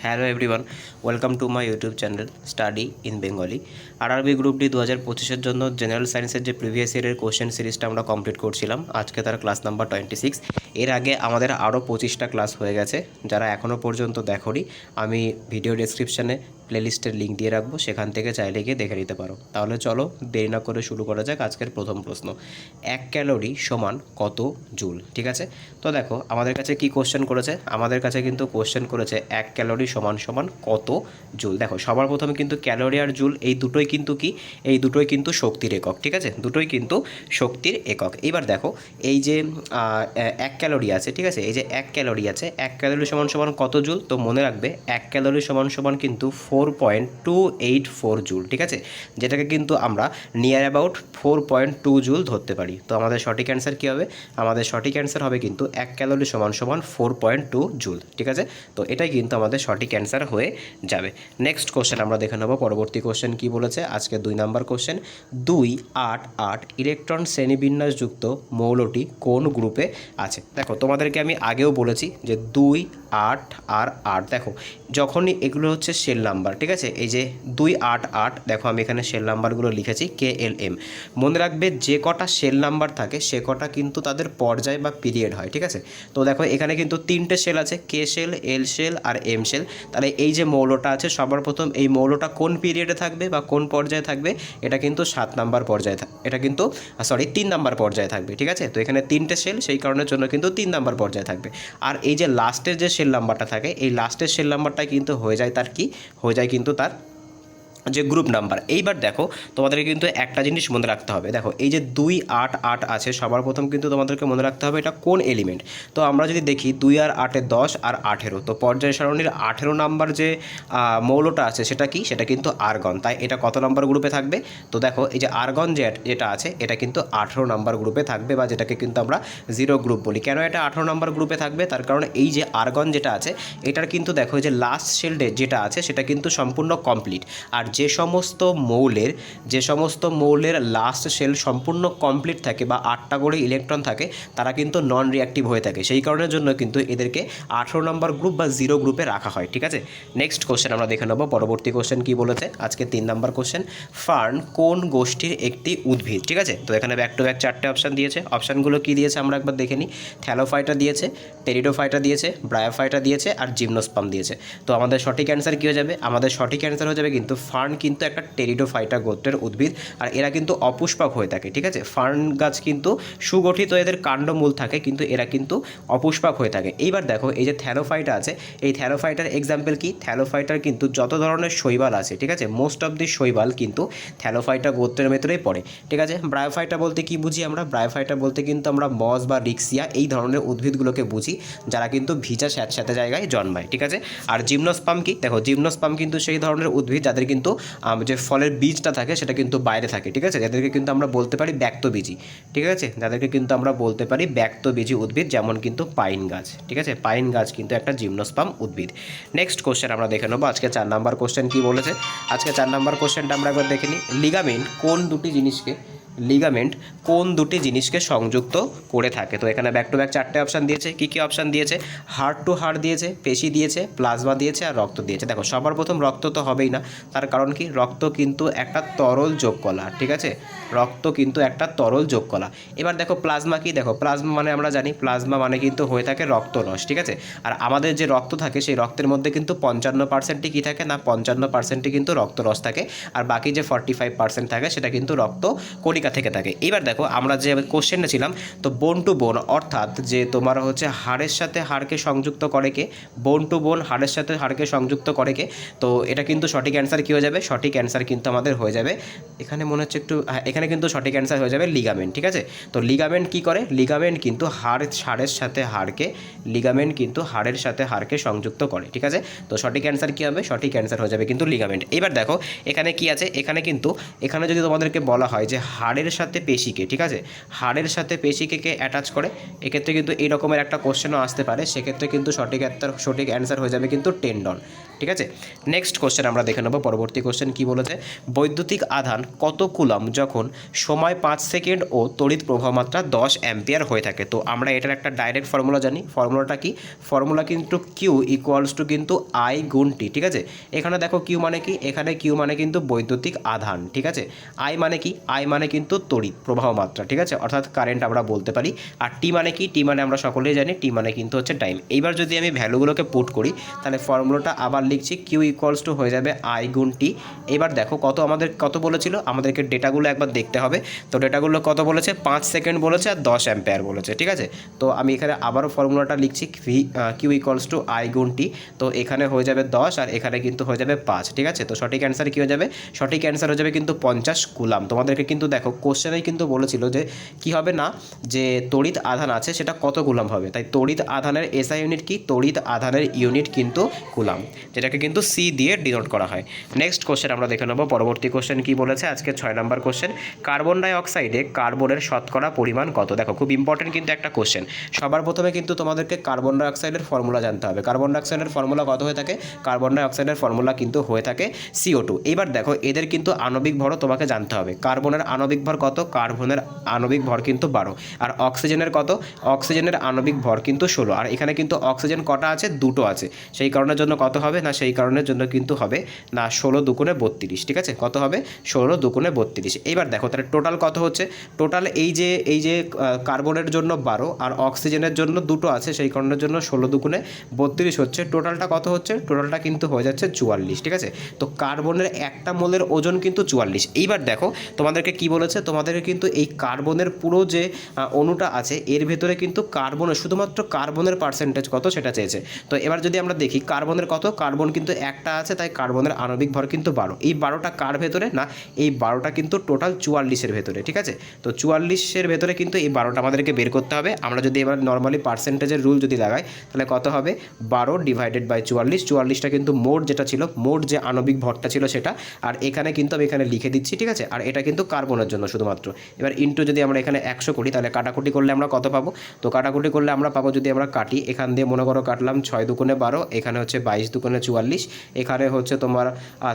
Hello everyone, welcome to my YouTube channel study in Bengali. RRB group D 2025-এর জন্য general সায়েন্সের যে previous ইয়ারের কোশ্চেন সিরিজটা আমরা কমপ্লিট করছিলাম, আজকে তার ক্লাস নাম্বার 26। এর আগে আমাদের আরও 25টা ক্লাস হয়ে গেছে। যারা এখনও পর্যন্ত দেখোনি, আমি ভিডিও ডেসক্রিপশানে প্লেলিস্টের লিঙ্ক দিয়ে রাখবো, সেখান থেকে চাইলে গিয়ে দেখে নিতে পারো। তাহলে চলো দেরি না করে শুরু করা যাক আজকের প্রথম প্রশ্ন। 1 ক্যালোরি সমান কত জুল? ঠিক আছে, তো দেখো আমাদের কাছে কি কোশ্চেন করেছে। আমাদের কাছে কিন্তু কোশ্চেন করেছে 1 ক্যালোরি সমান সমান কত জুল। দেখো সবার প্রথমে কিন্তু ক্যালোরি আর জুল এই দুটোই কিন্তু কি, এই দুটোই কিন্তু শক্তির একক। ঠিক আছে, দুটোই কিন্তু শক্তির একক। এবার দেখো এই যে 1 ক্যালোরি আছে, ঠিক আছে, এই যে 1 ক্যালোরি আছে, 1 ক্যালোরি সমান সমান কত জুল? তো মনে রাখবে 1 ক্যালোরি সমান সমান কিন্তু 4.284 জুল। ঠিক আছে, যেটাকে কিন্তু আমরা নিয়ার অ্যাবাউট 4.2 জুল ধরতে পারি। তো আমাদের সঠিক অ্যান্সার কী হবে? আমাদের সঠিক অ্যান্সার হবে কিন্তু 1 ক্যালোরি সমান সমান 4.2 জুল। ঠিক আছে, তো এটাই কিন্তু আমাদের সঠিক অ্যান্সার হয়ে যাবে। নেক্সট কোশ্চেন আমরা দেখে নেব। পরবর্তী কোশ্চেন কি বলেছে, আজকে 2 নাম্বার কোশ্চেন। 2-8-8 ইলেকট্রন শ্রেণীবিন্যাসযুক্ত মৌলটি কোন গ্রুপে আছে? দেখো তোমাদেরকে আমি আগেও বলেছি যে 2, 8 আর 8, দেখো যখনই এগুলো হচ্ছে সেল নাম্বার। ঠিক আছে, এই যে 2, 8, 8, দেখো আমি এখানে সেল নাম্বারগুলো লিখেছি KLM। মনে রাখবে যে কটা সেল নাম্বার থাকে সে কটা কিন্তু তাদের পর্যায় বা পিরিয়ড হয়। ঠিক আছে, তো দেখো এখানে কিন্তু 3টে সেল আছে, K সেল, L সেল আর M সেল। তাহলে এই যে মৌলটা আছে, সবার প্রথম এই মৌলটা কোন পিরিয়ডে থাকবে বা কোন পর্যায়ে থাকবে? এটা কিন্তু 7 নাম্বার পর্যায়ে এটা কিন্তু 3 নাম্বার পর্যায়ে থাকবে। ঠিক আছে, তো এখানে 3টে সেল, সেই কারণের জন্য কিন্তু 3 নাম্বার পর্যায়ে থাকবে। আর এই যে লাস্টের যে সেল নাম্বারটা থাকে, এই লাস্টের সেল নাম্বারটাই কিন্তু হয়ে যায় তার কি, হয়ে যায় কিন্তু তার যে গ্রুপ নাম্বার। এইবার দেখো তোমাদেরকে কিন্তু একটা জিনিস মনে রাখতে হবে। দেখো এই যে 2, 8, 8 আছে, সবার প্রথম কিন্তু তোমাদেরকে মনে রাখতে হবে এটা কোন এলিমেন্ট। তো আমরা যদি দেখি 2 আর 8-এ 10 আর 18, তো পর্যায় সারণীর 18 নাম্বার যে মৌলটা আছে সেটা কি, সেটা কিন্তু আর্গন। তাই এটা কত নাম্বার গ্রুপে থাকবে? তো দেখো এই যে আর্গন যেটা আছে এটা কিন্তু 18 নাম্বার গ্রুপে থাকবে, বা যেটাকে কিন্তু আমরা 0 গ্রুপ বলি। কেন এটা 18 নাম্বার গ্রুপে থাকবে? তার কারণ এই যে আর্গন যেটা আছে এটার কিন্তু দেখো যে লাস্ট সেলডে যেটা আছে সেটা কিন্তু সম্পূর্ণ কমপ্লিট। আর যে সমস্ত মৌলের লাস্ট সেল সম্পূর্ণ কমপ্লিট থাকে বা 8টা করে ইলেকট্রন থাকে, তারা কিন্তু নন রিঅ্যাক্টিভ হয়ে থাকে। সেই কারণের জন্য কিন্তু এদেরকে 18 নম্বর গ্রুপ বা 0 গ্রুপে রাখা হয়। ঠিক আছে, নেক্সট কোশ্চেন আমরা দেখে নেব। পরবর্তী কোশ্চেন কি বলেছে, আজকে 3 নাম্বার কোশ্চেন। ফার্ন কোন গোষ্ঠীর একটি উদ্ভিদ? ঠিক আছে, তো এখানে ব্যাক টু ব্যাক 4টে অপশান দিয়েছে। অপশানগুলো কি দিয়েছে আমরা একবার দেখে নিই। থ্যালোফাইটা দিয়েছে, টেরিডোফাইটা দিয়েছে, ব্রায়োফাইটা দিয়েছে আর জিমনোস্পার্ম দিয়েছে। তো আমাদের সঠিক অ্যান্সার কী হয়ে যাবে? আমাদের সঠিক অ্যান্সার হয়ে যাবে কিন্তু ফার্ন কিন্তু একটা টেরিডোফাইটা গোত্রের উদ্ভিদ, আর এরা কিন্তু অপুষ্পক হয়ে থাকে। ঠিক আছে, ফার্ন গাছ কিন্তু সুগঠিত এদের কাণ্ডমূল থাকে, কিন্তু এরা কিন্তু অপুষ্পক হয়ে থাকে। এইবার দেখো এই যে থ্যালোফাইটা আছে, এই থ্যালোফাইটার এক্সাম্পল কি? থ্যালোফাইটার কিন্তু যত ধরনের শৈবাল আছে, ঠিক আছে, মোস্ট অফ দি শৈবাল কিন্তু থ্যালোফাইটা গোত্রের ভেতরেই পড়ে। ঠিক আছে, ব্রায়োফাইটা বলতে কি বুঝি আমরা? ব্রায়োফাইটা বলতে কিন্তু আমরা মস বা রিক্সিয়া এই ধরনের উদ্ভিদগুলোকে বুঝি, যারা কিন্তু ভিজা স্যাঁতস্যাঁতে জায়গায় জন্মায়। ঠিক আছে, আর জিমনোস্পার্ম কি? দেখো জিমনোস্পার্ম কিন্তু সেই ধরনের উদ্ভিদ যাদের কিন্তু যে ফলের বীজটা থাকে সেটা কিন্তু বাইরে থাকে। ঠিক আছে, যাদেরকে কিন্তু আমরা বলতে পারি ব্যক্তবীজী। ঠিক আছে, যাদেরকে কিন্তু আমরা বলতে পারি ব্যক্তবীজী উদ্ভিদ, যেমন কিন্তু পাইন গাছ। ঠিক আছে, পাইন গাছ কিন্তু একটা জিমনোস্পার্ম উদ্ভিদ। নেক্সট কোশ্চেন আমরা দেখে নেবো। আজকে 4 নাম্বার কোশ্চেন কি বলেছে? আজকে 4 নাম্বার কোশ্চেনটা আমরা একবার দেখে নিই। লিগামেন্ট কোন দুটি জিনিসকে সংযুক্ত করে থাকে? তো এখানে ব্যাক টু ব্যাক 4টে অপশান দিয়েছে। কী কী অপশান দিয়েছে? হার্ট টু হার্ট দিয়েছে, পেশি দিয়েছে, প্লাজমা দিয়েছে আর রক্ত দিয়েছে। দেখো সবার প্রথম রক্ত তো হবেই না, তার কারণ কি, রক্ত কিন্তু একটা তরল যোগকলা। ঠিক আছে, রক্ত কিন্তু একটা তরল যোগকলা। এবার দেখো প্লাজমা কি? দেখো প্লাজমা মানে আমরা জানি, প্লাজমা মানে কিন্তু হয়ে থাকে রক্তরস। ঠিক আছে, আর আমাদের যে রক্ত থাকে সেই রক্তের মধ্যে কিন্তু 55%ই কী থাকে না, 55%ই কিন্তু রক্তরস থাকে, আর বাকি যে 45% থাকে সেটা কিন্তু রক্ত কণিকা থেকে থাকে। এবার দেখো আমরা যে কোশ্চেনটা ছিলাম, তো বোন টু বোন, অর্থাৎ যে তোমার হচ্ছে হাড়ের সাথে হাড়কে সংযুক্ত করে কে? বোন টু বোন, হাড়ের সাথে হাড়কে সংযুক্ত করে কে? তো এটা কিন্তু সঠিক অ্যান্সার কী হয়ে যাবে? সঠিক অ্যান্সার কিন্তু আমাদের হয়ে যাবে, এখানে মনে হচ্ছে একটু, এখানে কিন্তু সঠিক অ্যান্সার হয়ে যাবে লিগামেন্ট। ঠিক আছে, তো লিগামেন্ট কী করে? লিগামেন্ট কিন্তু হাড়ের সাথে হাড়কে, লিগামেন্ট কিন্তু হাড়ের সাথে হাড়কে সংযুক্ত করে। ঠিক আছে, তো সঠিক অ্যান্সার কী হবে? সঠিক অ্যান্সার হয়ে যাবে কিন্তু লিগামেন্ট। এবার দেখো এখানে কি আছে, এখানে যদি তোমাদেরকে বলা হয় যে হাড়ের সাথে পেশিকে, ঠিক আছে, হাড়ের সাথে পেশিকে কে অ্যাটাচ করে, এক্ষেত্রে কিন্তু এই রকমের একটা কোশ্চেনও আসতে পারে। সেক্ষেত্রে কিন্তু সঠিক অ্যান্সার হয়ে যাবে কিন্তু টেন্ডন। ঠিক আছে। নেক্সট কোশ্চেন আমরা দেখে নেব। পরবর্তী কোশ্চেন কি বলেছে, বৈদ্যুতিক আধান কত কুলাম যখন সময় 5 সেকেন্ড ও তড়িৎ প্রবাহ মাত্রা 10 অ্যাম্পিয়ার হয়ে থাকে। তো আমরা এটার একটা ডাইরেক্ট ফর্মুলা জানি। ফর্মুলাটা কি, ফর্মুলা কিন্তু কিউ ইকুয়ালস টু কিন্তু আই গুণ টি। ঠিক আছে, এখানে দেখো কিউ মানে কি, এখানে কিউ মানে কিন্তু বৈদ্যুতিক আধান। ঠিক আছে, আই মানে কি, আই মানে কিন্তু তড়িৎ প্রবাহ মাত্রা। ঠিক আছে, অর্থাৎ কারেন্ট আমরা বলতে পারি। আর টি মানে কি, টি মানে আমরা সকলেই জানি, টি মানে কিন্তু হচ্ছে টাইম। এইবার যদি আমি ভ্যালুগুলোকে পুট করি তাহলে ফর্মুলাটা আবার লিখছি, কিউ ইকুয়ালস টু হয়ে যাবে আই গুণ টি। এবার দেখো কত বলেছিল, আমাদেরকে ডেটাগুলো একবার দেখতে হবে। তো ডেটাগুলো কত বলেছে, 5 সেকেন্ড বলেছে আর 10 অ্যাম্পিয়ার বলেছে। ঠিক আছে, তো আমি এখানে আবারও ফর্মুলাটা লিখছি, কিউ ইকুয়ালস টু আই গুণ টি। তো এখানে হয়ে যাবে 10 আর এখানে কিন্তু হয়ে যাবে 5। ঠিক আছে, তো সঠিক অ্যান্সার কী হয়ে যাবে, সঠিক অ্যান্সার হয়ে যাবে কিন্তু 50 কুলাম। তোমাদেরকে কিন্তু দেখো কোশ্চেনেই কিন্তু বলেছিল যে কি হবে না, যে তড়িৎ আধান আছে সেটা কত কুলাম হবে। তাই তড়িৎ আধানের এসআই ইউনিট কি, তড়িৎ আধানের ইউনিট কিন্তু কুলাম, যেটাকে কিন্তু সি দিয়ে ডিনোট করা হয়। নেক্সট কোশ্চেন আমরা দেখে নেব। পরবর্তী কোশ্চেন কি বলেছে, আজকে 6 নম্বর কোশ্চেন, কার্বন ডাই অক্সাইডে কার্বনের শতকরা পরিমাণ কত। দেখো খুব ইম্পর্টেন্ট কিন্তু একটা কোশ্চেন। সবার প্রথমে কিন্তু তোমাদেরকে কার্বন ডাই অক্সাইডের ফর্মুলা জানতে হবে। কার্বন ডাই অক্সাইডের ফর্মুলা কত হয়ে থাকে, কার্বন ডাই অক্সাইডের ফর্মুলা কিন্তু হয়ে থাকে CO2। এবার দেখো এদের কিন্তু আণবিক ভরও তোমাকে জানতে হবে। কার্বনের আণবিক ভর কত, কার্বনের আণবিক ভর কিন্তু 12। আর অক্সিজেনের কত, অক্সিজেনের আণবিক ভর কিন্তু 16। আর এখানে কিন্তু অক্সিজেন কটা আছে, দুটো আছে। সেই কারণের জন্য কত হবে না, সেই কারণের জন্য কিন্তু হবে না 16 দুগুণে 32। ঠিক আছে, কত হবে, 16 দুগুণে 32। এইবার দেখো তাহলে টোটাল কত হচ্ছে, টোটাল এই যে কার্বনের জন্য 12 আর অক্সিজেনের জন্য দুটো আছে, সেই কারণের জন্য 16 দুগুণে 32 হচ্ছে। টোটালটা কত হচ্ছে, টোটালটা কিন্তু হয়ে যাচ্ছে 44। ঠিক আছে, তো কার্বনের একটা মোলের ওজন কিন্তু 44। এইবার দেখো তোমাদেরকে কি বলেছে, তোমাদেরকে কিন্তু এই কার্বনের পুরো যে অণুটা আছে এর ভেতরে কিন্তু কার্বনের শুধুমাত্র কার্বনের পার্সেন্টেজ কত সেটা চেয়েছে। তো এবার যদি আমরা দেখি কার্বনের কত, কার্বন কিন্তু একটা আছে, তাই কার্বনের আণবিক ভর কিন্তু 12। এই 12টা কার ভেতরে না, এই 12টা কিন্তু টোটাল 44-এর ভেতরে। ঠিক আছে, তো 44-এর ভেতরে কিন্তু এই 12টা আমাদেরকে বের করতে হবে। আমরা যদি এবার নর্মালি পার্সেন্টেজের রুল যদি লাগাই তাহলে কত হবে, 12 ডিভাইডেড বাই 44। 44টা কিন্তু মোট যেটা ছিল, মোট যে আণবিক ভরটা ছিল সেটা। আর এখানে কিন্তু আমি এখানে লিখে দিচ্ছি। ঠিক আছে, আর এটা কিন্তু কার্বনের জন্য শুধুমাত্র। এবার ইন্টু যদি আমরা এখানে 100 করি তাহলে কাটাকুটি করলে আমরা কত পাবো, তো কাটাকুটি করলে আমরা পাবো, যদি আমরা কাটি এখান দিয়ে মনে করো কাটলাম 6 দুগুণে 12, এখানে হচ্ছে 22 দুগুণে 44, এখানে হচ্ছে তোমার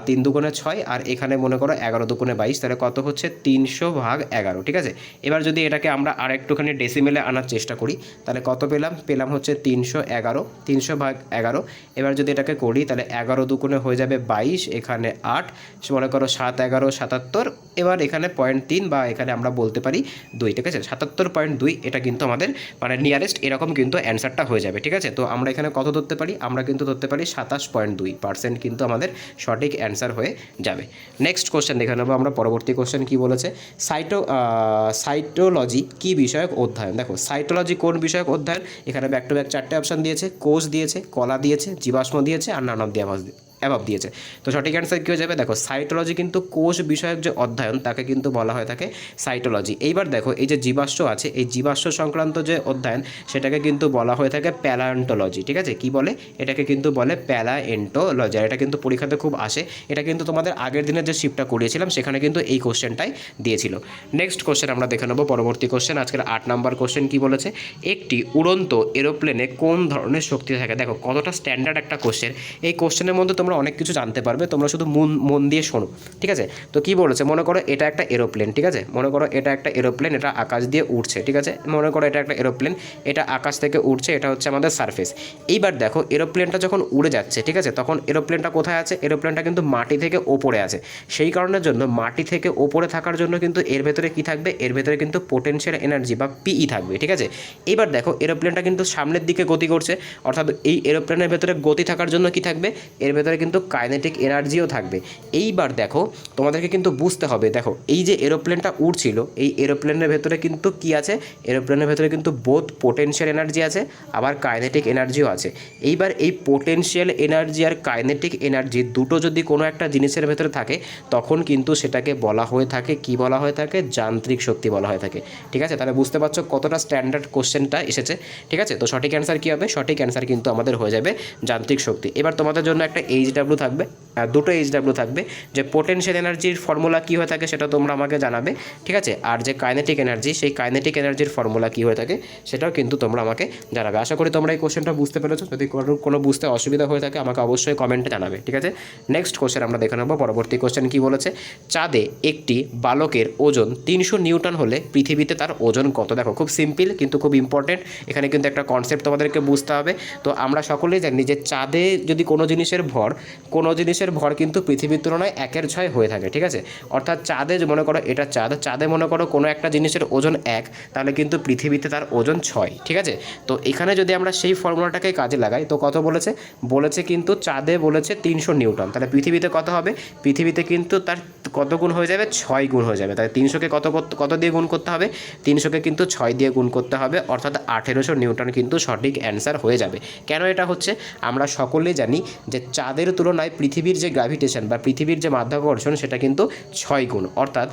3 দুগুণে 6, আর এখানে মনে করো 11 দুগুণে 22, তাহলে কত হচ্ছে 300/11। ঠিক আছে, এবার যদি এটাকে আমরা আর একটুখানি ডেসিমেলে আনার চেষ্টা করি তাহলে কত পেলাম হচ্ছে 311, 300/11। এবার যদি এটাকে করি তাহলে 11 দুগুণে হয়ে যাবে 22, এখানে 8, মনে করো 7 11 77। এবার এখানে 0.3 বা এখানে আমরা বলতে পারি 2। ঠিক আছে, 77.2 এটা কিন্তু আমাদের মানে নিয়ারেস্ট এরকম কিন্তু অ্যান্সারটা হয়ে যাবে। ঠিক আছে, তো আমরা এখানে কত ধরতে পারি, আমরা কিন্তু ধরতে পারি 27.2% কিন্তু আমাদের সঠিক অ্যান্সার হয়ে যাবে। নেক্সট কোশ্চেন দেখে নেবো আমরা। পরবর্তী কোশ্চেন কি বলেছে, সাইটোলজি কি বিষয়ক অধ্যয়ন। দেখো সাইটোলজি কোন বিষয়ক অধ্যয়ন, এখানে ব্যাক টু ব্যাক 4টে অপশান দিয়েছে, কোষ দিয়েছে, কলা দিয়েছে, জীবাশ্ম দিয়েছে আর নান অফ দি অ্যাবভ দিয়েছে। তো সঠিক অ্যান্সার কী হয়ে যাবে, দেখো সাইটোলজি কিন্তু কোষ বিষয়ক যে অধ্যয়ন তাকে কিন্তু বলা হয়ে থাকে সাইটোলজি। এইবার দেখো এই যে জীবাশ্ম আছে, এই জীবাশ্ম সংক্রান্ত যে অধ্যয়ন সেটাকে কিন্তু বলা হয়ে থাকে প্যালান্টোলজি। ঠিক আছে, কি বলে, এটাকে কিন্তু বলে প্যালাএন্টোলজি। আর এটা কিন্তু পরীক্ষাতে খুব আসে। এটা কিন্তু তোমাদের আগের দিনের যে শিফটটা করিয়েছিলাম সেখানে কিন্তু এই কোশ্চেনটাই দিয়েছিল। নেক্সট কোশ্চেন আমরা দেখে নেবো। পরবর্তী কোশ্চেন আজকের 8 নম্বর কোশ্চেন কি বলেছে, একটি উড়ন্ত এরোপ্লেনে কোন ধরনের শক্তি থাকে। দেখো কতটা স্ট্যান্ডার্ড একটা কোশ্চেন। এই কোশ্চেনের মধ্যে তোমরা অনেক কিছু জানতে পারবে, তোমরা শুধু মন দিয়ে শোনো। ঠিক আছে, তো কি বলেছে, মনে করো এটা একটা এরোপ্লেন। ঠিক আছে, মনে করো এটা একটা এরোপ্লেন, এটা আকাশ দিয়ে উঠছে। ঠিক আছে, মনে করো এটা একটা এরোপ্লেন, এটা আকাশ থেকে উঠছে, এটা হচ্ছে আমাদের সারফেস। এইবার দেখো এরোপ্লেনটা যখন উড়ে যাচ্ছে, ঠিক আছে, তখন এরোপ্লেনটা কোথায় আছে, এরোপ্লেনটা কিন্তু মাটি থেকে ওপরে আছে। সেই কারণের জন্য মাটি থেকে ওপরে থাকার জন্য কিন্তু এর ভেতরে কি থাকবে, এর ভেতরে কিন্তু পোটেনশিয়াল এনার্জি বা পিই থাকবে। ঠিক আছে, এইবার দেখো এরোপ্লেনটা কিন্তু সামনের দিকে গতি করছে, অর্থাৎ এই এরোপ্লেনের ভেতরে গতি থাকার জন্য কি থাকবে, এর ভেতরে কিন্তু কাইনেটিক এনার্জিও থাকবে। এইবার দেখো তোমাদেরকে কিন্তু বুঝতে হবে, দেখো এই যে এরোপ্লেনটা উড়ছিল, এই এরোপ্লেনের ভেতরে কিন্তু কি আছে, এরোপ্লেনের ভেতরে কিন্তু বোথ পোটেনশিয়াল এনার্জি আছে আবার কাইনেটিক এনার্জিও আছে। এইবার এই পোটেনশিয়াল এনার্জি আর কাইনেটিক এনার্জি দুটো যদি কোনো একটা জিনিসের ভেতরে থাকে তখন কিন্তু সেটাকে বলা হয়ে থাকে, কি বলা হয়ে থাকে, যান্ত্রিক শক্তি বলা হয়ে থাকে। ঠিক আছে, তাহলে বুঝতে পারছো কতটা স্ট্যান্ডার্ড কোশ্চেনটা এসেছে। ঠিক আছে, তো সঠিক অ্যান্সার কী হবে, সঠিক অ্যান্সার কিন্তু আমাদের হয়ে যাবে যান্ত্রিক শক্তি। এবার তোমাদের জন্য একটা এইচডাব্লিউ থাকবে, দুটো এইচডাব্লিউ থাকবে। যে পোটেনশিয়াল এনার্জির ফর্মুলা কী হয়ে থাকে সেটা তোমরা আমাকে জানাবে, ঠিক আছে। আর যে কাইনেটিক এনার্জি, সেই কাইনেটিক এনার্জির ফর্মুলা কী হয়ে থাকে সেটাও কিন্তু তোমরা আমাকে জানাবে। আশা করি তোমরা এই কোশ্চেনটা বুঝতে পেরেছো। যদি কোনো বুঝতে অসুবিধা হয়ে থাকে আমাকে অবশ্যই কমেন্টে জানাবে, ঠিক আছে। নেক্সট কোশ্চেন আমরা দেখে নেব। পরবর্তী কোশ্চেন কী বলেছে, চাঁদে একটি বালকের ওজন 300 নিউটন হলে পৃথিবীতে তার ওজন কত? দেখো খুব সিম্পল কিন্তু খুব ইম্পর্টেন্ট, এখানে কিন্তু একটা কনসেপ্ট তোমাদেরকে বুঝতে হবে। তো আমরা সকলেই জানি যে চাঁদে যদি কোনো জিনিসের ভর কিন্তু পৃথিবীর তুলনায় 1/6 হয়ে থাকে, ঠিক আছে। অর্থাৎ চাঁদে মনে করো এটা চাঁদে মনে করো কোনো একটা জিনিসের ওজন 1, তাহলে কিন্তু পৃথিবীতে তার ওজন 6, ঠিক আছে। তো এখানে যদি আমরা সেই ফর্মুলাটাকে কাজে লাগাই তো কত বলেছে কিন্তু চাঁদে বলেছে 300 নিউটন, তাহলে পৃথিবীতে কত হবে? পৃথিবীতে কিন্তু তার কত গুণ হয়ে যাবে? 6 গুণ হয়ে যাবে। তাই 300কে কত দিয়ে গুণ করতে হবে? 300কে কিন্তু 6 দিয়ে গুণ করতে হবে, অর্থাৎ 1800 নিউটন কিন্তু সঠিক অ্যান্সার হয়ে যাবে। কেন এটা হচ্ছে? আমরা সকলেই জানি যে চাঁদের তুলনায় পৃথিবীর যে গ্র্যাভিটেশন বা পৃথিবীর যে মাধ্যাকর্ষণ সেটা কিন্তু 6 গুণ, অর্থাৎ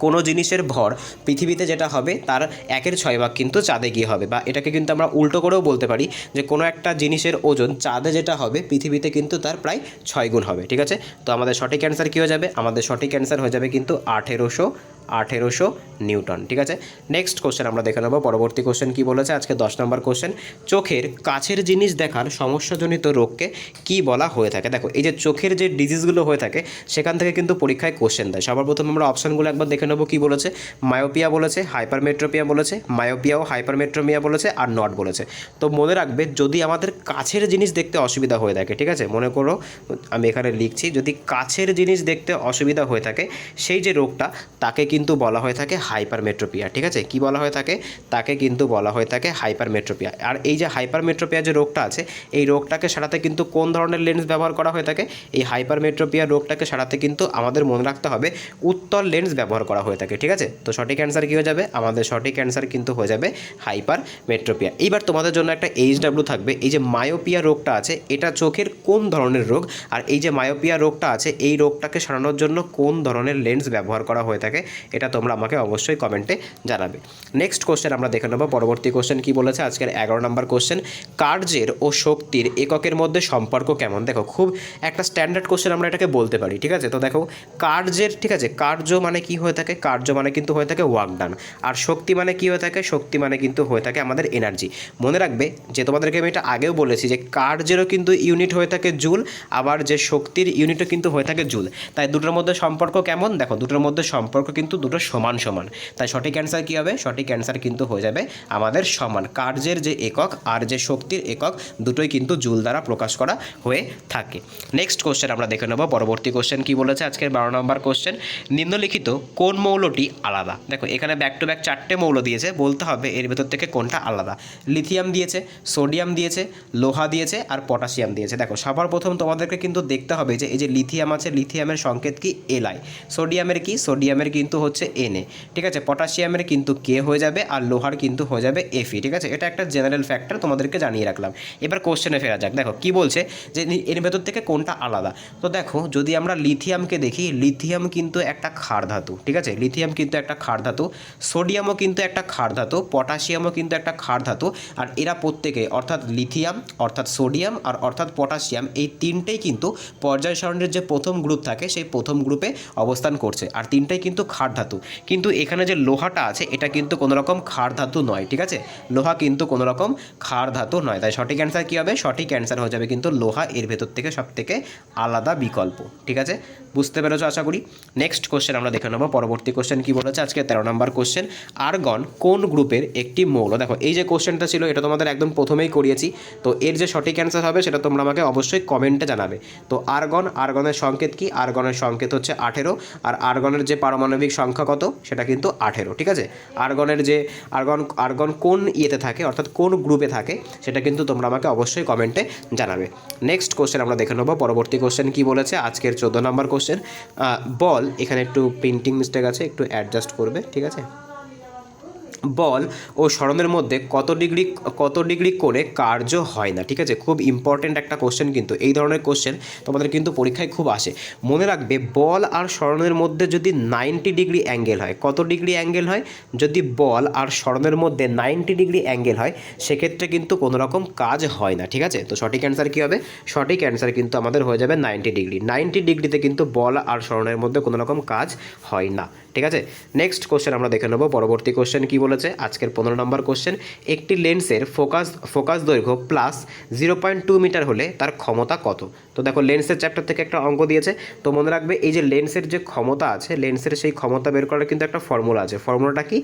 কোনো জিনিসের ভর পৃথিবীতে যেটা হবে তার 1/6 ভাগ কিন্তু চাঁদে গিয়ে হবে। বা এটাকে কিন্তু আমরা উল্টো করেও বলতে পারি যে কোনো একটা জিনিসের ওজন চাঁদে যেটা হবে পৃথিবীতে কিন্তু তার প্রায় 6 গুণ হবে, ঠিক আছে। তো আমাদের সঠিক অ্যান্সার কী হয়ে যাবে? আমাদের সঠিক অ্যান্সার হয়ে যাবে কিন্তু 1800 নিউটন, ঠিক আছে। নেক্সট কোশ্চেন আমরা দেখে নেব। পরবর্তী কোশ্চেন কী বলেছে আজকে 10 নম্বর কোশ্চেন, চোখের কাছের জিনিস দেখার সমস্যাজনিত রোগকে কী বলা হয়ে থাকে? দেখো এই যে চোখের যে ডিজিজগুলো হয়ে থাকে সেখান থেকে কিন্তু পরীক্ষায় কোশ্চেন দেয়। সবার প্রথম আমরা অপশানগুলো একবার দেখে নেব। কী বলেছে? মায়োপিয়া বলেছে, হাইপারমেট্রোপিয়া বলেছে, মায়োপিয়া ও হাইপারমেট্রোমিয়া বলেছে, আর নট বলেছে। তো মনে রাখবে যদি আমাদের কাছের জিনিস দেখতে অসুবিধা হয়ে থাকে, ঠিক আছে, মনে করো আমি এখানে লিখছি, যদি কাছের জিনিস দেখতে অসুবিধা হয়ে থাকে সেই যে রোগটা তাকে কিন্তু বলা হয়ে থাকে হাইপারমেট্রোপিয়া, ঠিক আছে। কি বলা হয়ে থাকে? তাকে কিন্তু বলা হয়ে থাকে হাইপারমেট্রোপিয়া। আর এই যে হাইপারমেট্রোপিয়া যে রোগটা আছে এই রোগটাকে সারাতে কিন্তু কোন ধরনের লেন্স ব্যবহার করা হয়ে থাকে? এই হাইপারমেট্রোপিয়া রোগটাকে সারাতে কিন্তু আমাদের মনে রাখতে হবে উত্তল লেন্স ব্যবহার করা হয়ে থাকে, ঠিক আছে। তো সঠিক অ্যান্সার কী হয়ে যাবে? আমাদের সঠিক অ্যান্সার কিন্তু হয়ে যাবে হাইপারমেট্রোপিয়া। এইবার তোমাদের জন্য একটা এইচডাব্লিউ থাকবে। এই যে মায়োপিয়া রোগটা আছে এটা চোখের কোন ধরনের রোগ? আর এই যে মায়োপিয়া রোগটা আছে এই রোগটাকে সারানোর জন্য কোন ধরনের লেন্স ব্যবহার করা হয়ে থাকে এটা তোমরা আমাকে অবশ্যই কমেন্টে জানাবে। নেক্সট কোশ্চেন আমরা দেখে নেব। পরবর্তী কোশ্চেন কী বলেছে আজকের 11 নম্বর কোশ্চেন, কার্যের ও শক্তির এককের মধ্যে সম্পর্ক কেমন? দেখো খুব একটা স্ট্যান্ডার্ড কোশ্চেন আমরা এটাকে বলতে পারি, ঠিক আছে। তো দেখো কার্যের, ঠিক আছে, কার্য মানে কি হয়ে থাকে? কার্য মানে কিন্তু হয়ে থাকে ওয়ার্ক ডান। আর শক্তি মানে কি হয়ে থাকে? শক্তি মানে কিন্তু হয়ে থাকে আমাদের এনার্জি। মনে রাখবে যে তোমাদেরকে আমি এটা আগেও বলেছি যে কার্যেরও কিন্তু ইউনিট হয়ে থাকে জুল, আবার যে শক্তির ইউনিটও কিন্তু হয়ে থাকে জুল। তাই দুটোর মধ্যে সম্পর্ক কেমন? দেখো দুটোর মধ্যে সম্পর্ক কিন্তু দুটো সমান সমান। তাই সঠিক অ্যান্সার কী হবে? সঠিক অ্যান্সার কিন্তু হয়ে যাবে আমাদের সমান। কার্যের যে একক আর যে শক্তির একক দুটোই কিন্তু জুল দ্বারা প্রকাশ করা হয়ে থাকে। নেক্সট কোশ্চেন আমরা দেখে নেব। পরবর্তী কোশ্চেন কী বলেছে আজকের 12 নম্বর কোশ্চেন, নিম্নলিখিত কোন মৌলটি আলাদা? দেখো এখানে ব্যাক টু ব্যাক 4টে মৌল দিয়েছে, বলতে হবে এর ভেতর থেকে কোনটা আলাদা। লিথিয়াম দিয়েছে, সোডিয়াম দিয়েছে, লোহা দিয়েছে, আর পটাশিয়াম দিয়েছে। দেখো সবার প্রথম তোমাদেরকে কিন্তু দেখতে হবে যে এই যে লিথিয়াম আছে লিথিয়ামের সংকেত কি? Li। সোডিয়ামের কি? সোডিয়ামের কিন্তু হচ্ছে Na, ঠিক আছে। পটাশিয়ামের কিন্তু K হয়ে যাবে, আর লোহার কিন্তু হয়ে যাবে Fe, ঠিক আছে। এটা একটা জেনারেল ফ্যাক্টর তোমাদেরকে জানিয়ে রাখলাম। এবার কোশ্চেনে ফেরা যাক। দেখো কি বলছে যে এর ভেতর থেকে কোনটা আলাদা। তো দেখো যদি আমরা লিথিয়ামকে দেখি, লিথিয়াম কিন্তু একটা ক্ষার ধাতু, ঠিক আছে। লিথিয়াম কিন্তু একটা ক্ষার ধাতু, সোডিয়ামও কিন্তু একটা ক্ষার ধাতু, পটাশিয়ামও কিন্তু একটা ক্ষার ধাতু। আর এরা প্রত্যেকে অর্থাৎ লিথিয়াম, অর্থাৎ সোডিয়াম আর অর্থাৎ পটাশিয়াম এই তিনটেই কিন্তু পর্যায় সারণীর যে প্রথম গ্রুপ থাকে সেই প্রথম গ্রুপে অবস্থান করছে, আর তিনটাই কিন্তু ক্ষার ধাতু। কিন্তু এখানে যে লোহাটা আছে এটা কিন্তু কোনো রকম ক্ষার ধাতু নয়, ঠিক আছে। লোহা কিন্তু কোনো রকম ক্ষার ধাতু নয়। তাই সঠিক অ্যান্সার কী হবে? সঠিক অ্যান্সার হয়ে যাবে কিন্তু লোহা এর ভেতর থেকে সব থেকে আলাদা বিকল্প, ঠিক আছে। বুঝতে পেরেছো আশা করি। নেক্সট কোশ্চেন আমরা দেখে নেব। পরবর্তী কোশ্চেন কী বলেছে আজকে 13 নম্বর কোশ্চেন, আর্গন কোন গ্রুপের একটি মৌল? দেখো এই যে কোশ্চেনটা ছিল এটা তোমাদের একদম প্রথমেই করিয়েছি। তো এর যে সঠিক অ্যান্সার হবে সেটা তোমরা আমাকে অবশ্যই কমেন্টে জানাবে। তো আর্গনের সংকেত কি? আর্গনের সংকেত হচ্ছে 18, আর আর্গনের যে পারমাণবিক সংখ্যা কত? সেটা কিন্তু 18, ঠিক আছে। আর্গনের যে আর্গন কোন ইয়েতে থাকে অর্থাৎ কোন গ্রুপে থাকে সেটা কিন্তু তোমরা আমাকে অবশ্যই কমেন্টে জানাবে। নেক্সট কোশ্চেন আমরা দেখে নেব। পরবর্তী কোশ্চেন কী বলেছে আজকের 14 নম্বর কোশ্চেন, বল, এখানে একটু প্রিন্টিং মিস্টেক আছে, একটু অ্যাডজাস্ট করবে, ঠিক আছে। বল ও সরণের মধ্যে কত ডিগ্রি করে কার্য হয় না, ঠিক আছে। খুব ইম্পর্টেন্ট একটা কোশ্চেন, কিন্তু এই ধরনের কোশ্চেন তোমাদের কিন্তু পরীক্ষায় খুব আসে। মনে রাখবে, বল আর সরণের মধ্যে যদি 90 ডিগ্রি অ্যাঙ্গেল হয়, কত ডিগ্রি অ্যাঙ্গেল হয়, যদি বল আর সরণের মধ্যে 90 ডিগ্রি অ্যাঙ্গেল হয়, সেক্ষেত্রে কিন্তু কোনো রকম কাজ হয় না, ঠিক আছে। তো সঠিক অ্যান্সার কী হবে? সঠিক অ্যান্সার কিন্তু আমাদের হয়ে যাবে 90 ডিগ্রি। 90 ডিগ্রিতে কিন্তু বল আর সরণের মধ্যে কোনো রকম কাজ হয় না, ঠিক আছে। নেক্সট কোশ্চেন আমরা দেখে নেব। পরবর্তী কোশ্চেন কি বলেছে, আজকের 15 নম্বর কোশ্চেন, একটি লেন্সের ফোকাস দৈর্ঘ্য প্লাস 0.2 মিটার হলে তার ক্ষমতা কত? তো দেখো, লেন্সের চ্যাপ্টার থেকে একটা অঙ্ক দিয়েছে। তো মনে রাখবে, এই যে লেন্সের যে ক্ষমতা আছে, লেন্সের সেই ক্ষমতা বের করার কিন্তু একটা ফর্মুলা আছে। ফর্মুলাটা কি?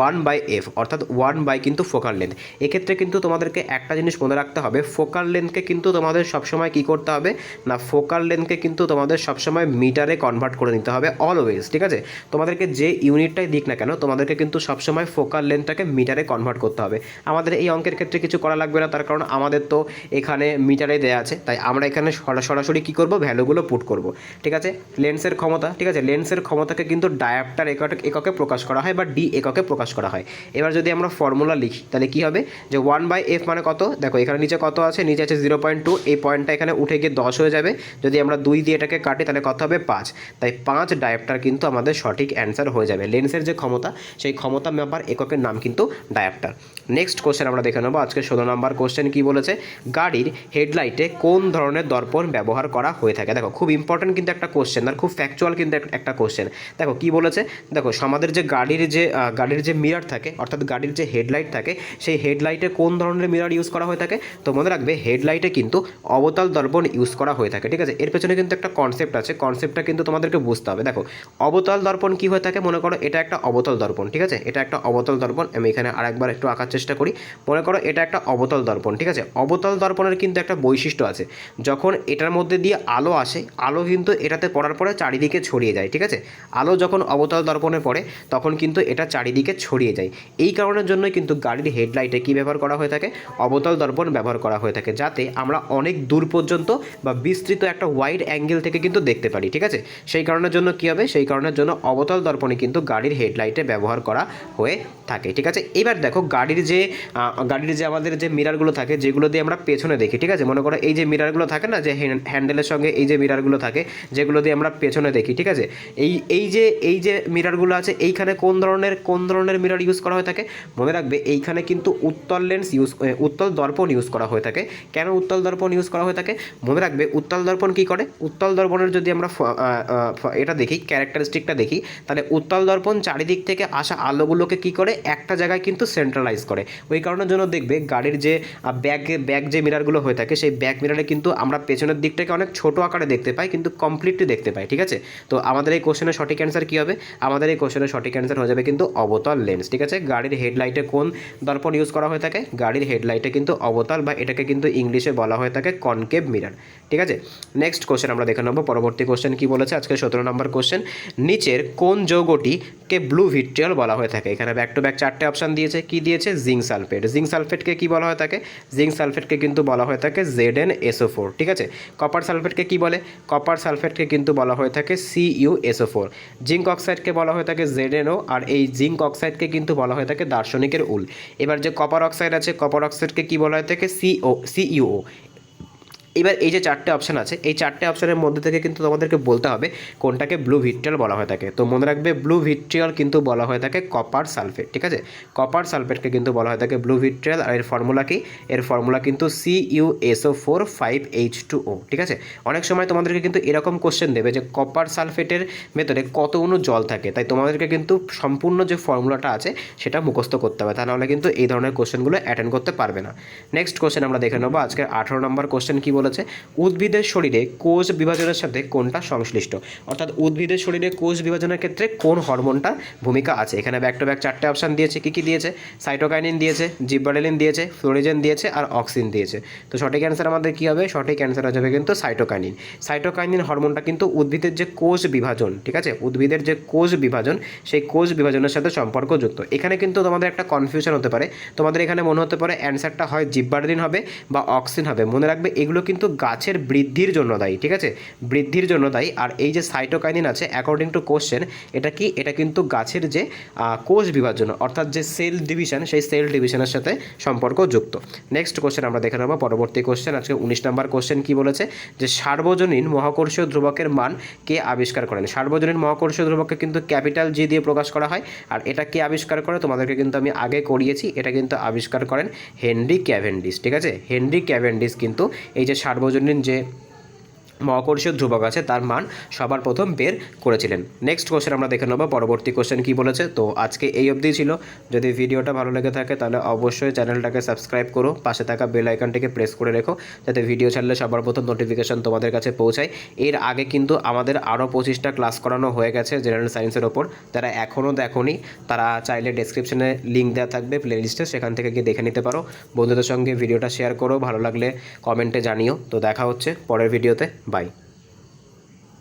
1/f, অর্থাৎ 1 কিন্তু ফোকাল লেন্থ। এক্ষেত্রে কিন্তু তোমাদেরকে একটা জিনিস মনে রাখতে হবে, ফোকাল লেন্থকে কিন্তু তোমাদের সবসময় কী করতে হবে না, ফোকাল লেন্থকে কিন্তু তোমাদের সবসময় মিটারে কনভার্ট করে নিতে হবে অলওয়েজ, ঠিক আছে। তোমাদেরকে যে ইউনিটটাই দিক না কেন, তোমাদেরকে কিন্তু সবসময় ফোকাল লেন্থটাকে মিটারে কনভার্ট করতে হবে। আমাদের এই অঙ্কের ক্ষেত্রে কিছু করা লাগবে না, তার কারণ আমাদের তো এখানে মিটারে দেওয়া আছে, তাই আমরা এখানে সরাসরি কী করব, ভ্যালুগুলো পুট করব, ঠিক আছে। লেন্সের ক্ষমতা, ঠিক আছে, লেন্সের ক্ষমতাকে কিন্তু ডায়াপ্টার এককে প্রকাশ করা হয় বা ডি এককে প্রকাশ করা হয়। এবার যদি আমরা ফর্মুলা লিখি, তাহলে কী হবে, যে 1/f মানে কত, দেখো এখানে নিচে কত আছে, নিচে আছে 0.2, এই পয়েন্টটা এখানে উঠে গিয়ে 10 হয়ে যাবে। যদি আমরা 2 দিয়ে এটাকে কাটি, তাহলে কত হবে, 5। তাই 5 ডায়াপ্টার কিন্তু আমাদের সঠিক অ্যান্সার হয়ে যাবে। লেন্সের যে ক্ষমতা, সেই ক্ষমতা মাপার এককের নাম কিন্তু ডায়াপ্টার। নেক্সট কোশ্চেন আমরা দেখে নেবো। আজকে 16 নম্বর কোশ্চেন কি বলেছে, গাড়ির হেডলাইটে কোন ধরনের দর্পণ ব্যবহার করা হয়ে থাকে? দেখো, খুব ইম্পর্টেন্ট কিন্তু একটা কোশ্চেন, আর খুব ফ্যাকচুয়াল কিন্তু একটা কোশ্চেন। দেখো কি বলেছে, দেখো আমাদের যে গাড়ির যে মিরার থাকে, অর্থাৎ গাড়ির যে হেডলাইট থাকে, সেই হেডলাইটে কোন ধরনের মিরার ইউজ করা হয়ে থাকে? তো মনে রাখবে, হেডলাইটে কিন্তু অবতল দর্পণ ইউজ করা হয়ে থাকে, ঠিক আছে। এর পেছনে কিন্তু একটা কনসেপ্ট আছে, কনসেপ্টটা কিন্তু তোমাদেরকে বুঝতে হবে। দেখো, অবতল দর্পণ কি হয়ে থাকে, মনে করো এটা একটা অবতল দর্পণ, ঠিক আছে, এটা একটা অবতল দর্পণ। আমি এখানে আরেকবার একটু আঁকার চেষ্টা করি। মনে করো এটা একটা অবতল দর্পণ, ঠিক আছে। অবতল দর্পণের কিন্তু একটা বৈশিষ্ট্য আছে, যখন এটার মধ্যে দিয়ে আলো আসে, আলো কিন্তু এটাতে পড়ার পরে চারিদিকে ছড়িয়ে যায়, ঠিক আছে। আলো যখন অবতল দর্পণে পড়ে, তখন কিন্তু এটা চারিদিকে ছড়িয়ে যায়। এই কারণের জন্যই কিন্তু গাড়ির হেডলাইটে কী ব্যবহার করা হয়ে থাকে, অবতল দর্পণ ব্যবহার করা হয়ে থাকে, যাতে আমরা অনেক দূর পর্যন্ত বা বিস্তৃত একটা ওয়াইড অ্যাঙ্গেল থেকে কিন্তু দেখতে পারি, ঠিক আছে। সেই কারণের জন্য কী হবে, সেই কারণের জন্য অবতল দর্পণে কিন্তু গাড়ির হেডলাইটে ব্যবহার করা হয়ে থাকে, ঠিক আছে। এবার দেখো, গাড়ির যে আমাদের যে মিরারগুলো থাকে, যেগুলো দিয়ে আমরা পেছনে দেখি, ঠিক আছে। মনে করো এই যে মিরারগুলো থাকে না, যে হ্যান্ডেলের সঙ্গে এই যে মিরারগুলো থাকে, যেগুলো দিয়ে আমরা পেছনে দেখি, ঠিক আছে। এই যে মিরারগুলো আছে, এইখানে কোন ধরনের মিরার ইউজ করা হয়ে থাকে? মনে রাখবে, এইখানে কিন্তু উত্তল দর্পণ ইউজ করা হয়ে থাকে। কেন উত্তল দর্পণ ইউজ করা হয়ে থাকে? মনে রাখবে, উত্তল দর্পণ কী করে, উত্তল দর্পণের যদি আমরা এটা দেখি, ক্যারেক্টারিস্টিকটা দেখি, তাহলে উত্তল দর্পণ চারিদিক থেকে আসা আলোগুলোকে কী করে, একটা জায়গায় কিন্তু সেন্ট্রালাইজ করে। ওই কারণের জন্য দেখবে, গাড়ির যে ব্যাক যে মিরারগুলো হয়ে থাকে, সেই ব্যাক মিরারে কিন্তু আমরা পেছনের দিকটাকে অনেক ছোটো আকারে দেখতে পাই, কিন্তু কমপ্লিটলি দেখতে পাই, ঠিক আছে। তো আমাদের এই কোশ্চেনের সঠিক অ্যান্সার কী হবে? আমাদের এই কোশ্চেনের সঠিক অ্যান্সার হয়ে যাবে কিন্তু অবতল লেন্স, ঠিক আছে। গাড়ির হেডলাইটে কোন দর্পণ ইউজ করা হয়ে থাকে? গাড়ির হেডলাইটে কিন্তু অবতল, বা এটাকে কিন্তু ইংলিশে বলা হয়ে থাকে কনকেভ মিরার, ঠিক আছে। নেক্সট কোশ্চেন আমরা দেখে নেব। পরবর্তী কোশ্চেন কি বলেছে, আজকে 17 নম্বর কোশ্চেন, নিচের কোন যৌগটিকে ব্লু ভিট্রিয়ল বলা হয়ে থাকে? এখানে ব্যাক টু ব্যাক 4টে অপশান দিয়েছে। কি দিয়েছে? Zinc sulphate. জিঙ্ক সালফেটকে কী বলা হয়ে থাকে? জিঙ্ক সালফেটকে কিন্তু বলা হয়ে থাকে ZnSO4, ঠিক আছে। কপার সালফেটকে কী বলে? কপার সালফেটকে কিন্তু বলা হয়ে থাকে CuSO4। জিঙ্ক অক্সাইডকে বলা হয়ে থাকে ZnO, আর এই জিঙ্ক অক্সাইডকে কিন্তু বলা হয়ে থাকে দার্শনিকের উল। এবার যে কপার অক্সাইড আছে, কপার অক্সাইডকে কী বলা হয়ে থাকে? CuO। এবার এই যে 4টে অপশান আছে, এই 4টে অপশানের মধ্যে থেকে কিন্তু তোমাদেরকে বলতে হবে কোনটাকে ব্লু ভিট্রিয়ল বলা হয়ে থাকে। তো মনে রাখবে, ব্লু ভিট্রিয়ল কিন্তু বলা হয়ে থাকে কপার সালফেট, ঠিক আছে। কপার সালফেটকে কিন্তু বলা হয়ে থাকে ব্লু ভিট্রিয়ল। আর এর ফর্মুলা কি? এর ফর্মুলা কিন্তু CuSO4 5H2O, ঠিক আছে। অনেক সময় তোমাদেরকে কিন্তু এরকম কোশ্চেন দেবে যে কপার সালফেটের ভেতরে কত অণু জল থাকে, তাই তোমাদেরকে কিন্তু সম্পূর্ণ যে ফর্মুলাটা আছে সেটা মুখস্থ করতে হবে, তা নাহলে কিন্তু এই ধরনের কোশ্চেনগুলো অ্যাটেন্ড করতে পারবে না। নেক্সট কোশ্চেন আমরা দেখে নেবো। আজকে 18 নম্বর কোশ্চেন কি বলেছে, উদ্ভিদের শরীরে কোষ বিভাজনের সাথে কোনটা সংশ্লিষ্ট? অর্থাৎ উদ্ভিদের শরীরে কোষ বিভাজনের ক্ষেত্রে কোন হরমোনটা ভূমিকা আছে? এখানে ব্যাক টু ব্যাক 4টে অপশান দিয়েছে। কি দিয়েছে? সাইটোকাইনিন দিয়েছে, জিব্বারেলিন দিয়েছে, ফ্লোরিজেন দিয়েছে, আর অক্সিন দিয়েছে। তো সঠিক অ্যান্সার আমাদের কী হবে? সঠিক অ্যান্সার হয়ে যাবে কিন্তু সাইটোকাইনিন। সাইটোকাইনিন হরমোনটা কিন্তু উদ্ভিদের যে কোষ বিভাজন, ঠিক আছে, উদ্ভিদের যে কোষ বিভাজন, সেই কোষ বিভাজনের সাথে সম্পর্কযুক্ত। এখানে কিন্তু তোমাদের একটা কনফিউশন হতে পারে, তোমাদের এখানে মনে হতে পারে অ্যান্সারটা হয় জিব্বারেলিন হবে বা অক্সিন হবে। মনে রাখবে, এগুলো কিন্তু কিন্তু গাছের বৃদ্ধির জন্য দায়ী, ঠিক আছে, বৃদ্ধির জন্য দায়ী। আর এই যে সাইটোকাইনিন আছে অ্যাকর্ডিং টু কোশ্চেন, এটা কি, এটা কিন্তু গাছের যে কোষ বিভাজন অর্থাৎ যে সেল ডিভিশন, সেই সেল ডিভিশনের সাথে সম্পর্কযুক্ত। নেক্সট কোশ্চেন আমরা দেখে নেব, পরবর্তী কোশ্চেন আজকে 19 নম্বর কোশ্চেন কি বলেছে, যে সার্বজনীন মহাকর্ষীয় ধ্রুবকের মান কে আবিষ্কার করেন। সার্বজনীন মহাকর্ষীয় ধ্রুবককে কিন্তু ক্যাপিটাল জি দিয়ে প্রকাশ করা হয়। আর এটা কে আবিষ্কার করে, তোমাদেরকে কিন্তু আমি আগে করিয়েছি, এটা কিন্তু আবিষ্কার করেন হেনরি ক্যাভেন্ডিশ, ঠিক আছে। হেনরি ক্যাভেন্ডিশ কিন্তু এই যে সার্বজনীন যে মহাকর্ষীয় ধ্রুবক আছে তার মান সবার প্রথম বের করেছিলেন। নেক্সট কোশ্চেন আমরা দেখে নেব, পরবর্তী কোশ্চেন কি বলেছে। তো আজকে এই অবধি ছিল। যদি ভিডিওটা ভালো লেগে থাকে তাহলে অবশ্যই চ্যানেলটাকে সাবস্ক্রাইব করো, পাশে থাকা বেল আইকনটিকে প্রেস করে রেখো, যাতে ভিডিও ছাড়লে সবার প্রথম নোটিফিকেশন তোমাদের কাছে পৌঁছায়। এর আগে কিন্তু আমাদের আরও 25টা ক্লাস করানো হয়ে গেছে জেনারেল সায়েন্সের ওপর। যারা এখনও দেখোনি তারা চাইলে ডেসক্রিপশনে লিঙ্ক দেওয়া থাকবে প্লেলিস্টে, সেখান থেকে গিয়ে দেখে নিতে পারো। বন্ধুদের সঙ্গে ভিডিওটা শেয়ার করো, ভালো লাগলে কমেন্টে জানিও। তো দেখা হচ্ছে পরের ভিডিওতে, বাই।